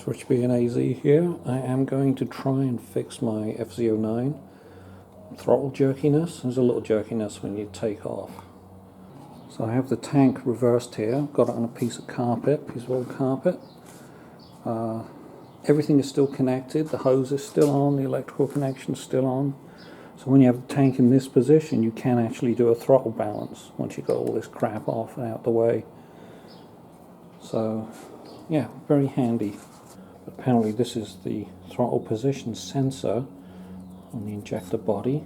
Switch B and AZ here. I am going to try and fix my FZ09 throttle jerkiness. There's a little jerkiness when you take off. So I have the tank reversed here. Got it on a piece of old carpet. Everything is still connected. The hose is still on. The electrical connection is still on. So when you have the tank in this position, you can actually do a throttle balance once you've got all this crap off and out the way. So yeah, very handy. Apparently this is the throttle position sensor on the injector body.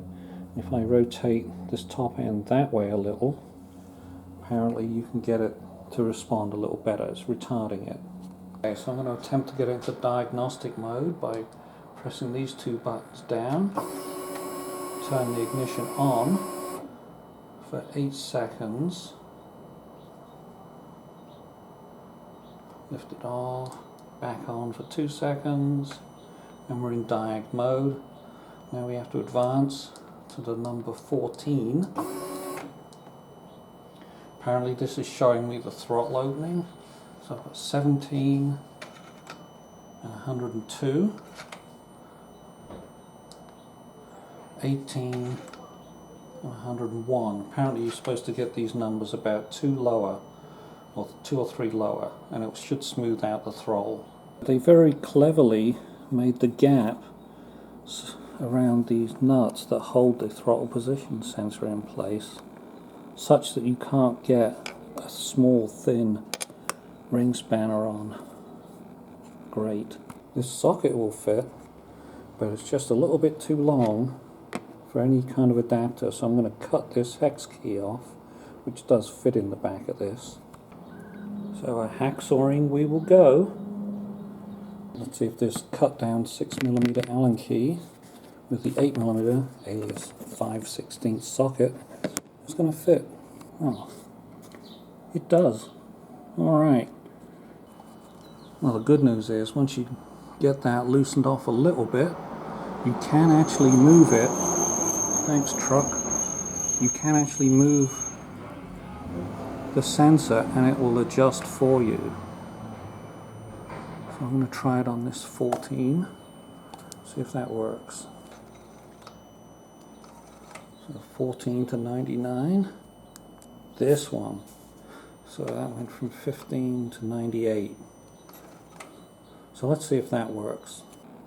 If I rotate this top end that way a little, apparently you can get it to respond a little better. It's retarding it. Okay, so I'm going to attempt to get into diagnostic mode by pressing these two buttons down. Turn the ignition on for 8 seconds. Lift it off, back on for 2 seconds, and we're in DIAG mode. Now we have to advance to the number 14. Apparently this is showing me the throttle opening. So I've got 17 and 102, 18 and 101. Apparently you're supposed to get these numbers about 2 lower, or 2 or 3 lower, and it should smooth out the throttle. They very cleverly made the gap around these nuts that hold the throttle position sensor in place, such that you can't get a small thin ring spanner on. Great. This socket will fit, but it's just a little bit too long for any kind of adapter, so I'm going to cut this hex key off, which does fit in the back of this. So a hacksawing we will go. Let's see if this cut down 6mm Allen key with the 8mm alias 5/16 socket is going to fit. Oh, it does. Alright. Well, the good news is once you get that loosened off a little bit, you can actually move it. Thanks, truck. You can actually move the sensor and it will adjust for you. So I'm going to try it on this 14, see if that works. So 14 to 99. This one. So that went from 15 to 98. So let's see if that works.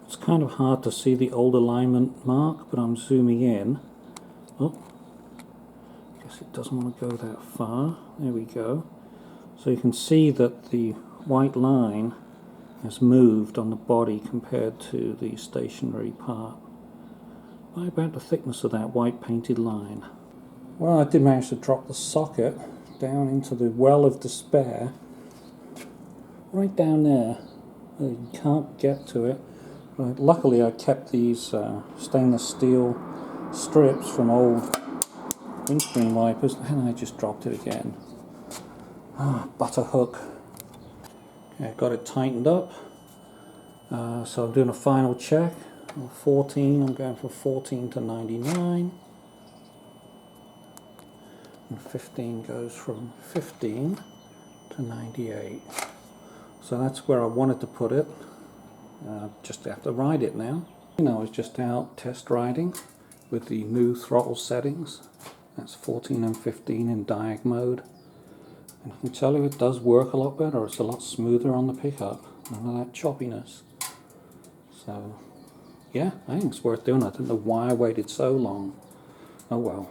It's kind of hard to see the old alignment mark, but I'm zooming in. Oh, guess it doesn't want to go that far. There we go. So you can see that the white line has moved on the body compared to the stationary part by about the thickness of that white painted line. Well, I did manage to drop the socket down into the well of despair, right down there. You can't get to it. But luckily I kept these stainless steel strips from old windscreen wipers, and I just dropped it again. Butter hook. Okay, got it tightened up. So I'm doing a final check. 14, I'm going from 14 to 99. And 15 goes from 15 to 98. So that's where I wanted to put it. Just have to ride it now. I was just out test riding with the new throttle settings. That's 14 and 15 in DIAG mode. And I can tell you it does work a lot better. It's a lot smoother on the pickup. None of that choppiness. So yeah, I think it's worth doing. I don't know why I waited so long. Oh well.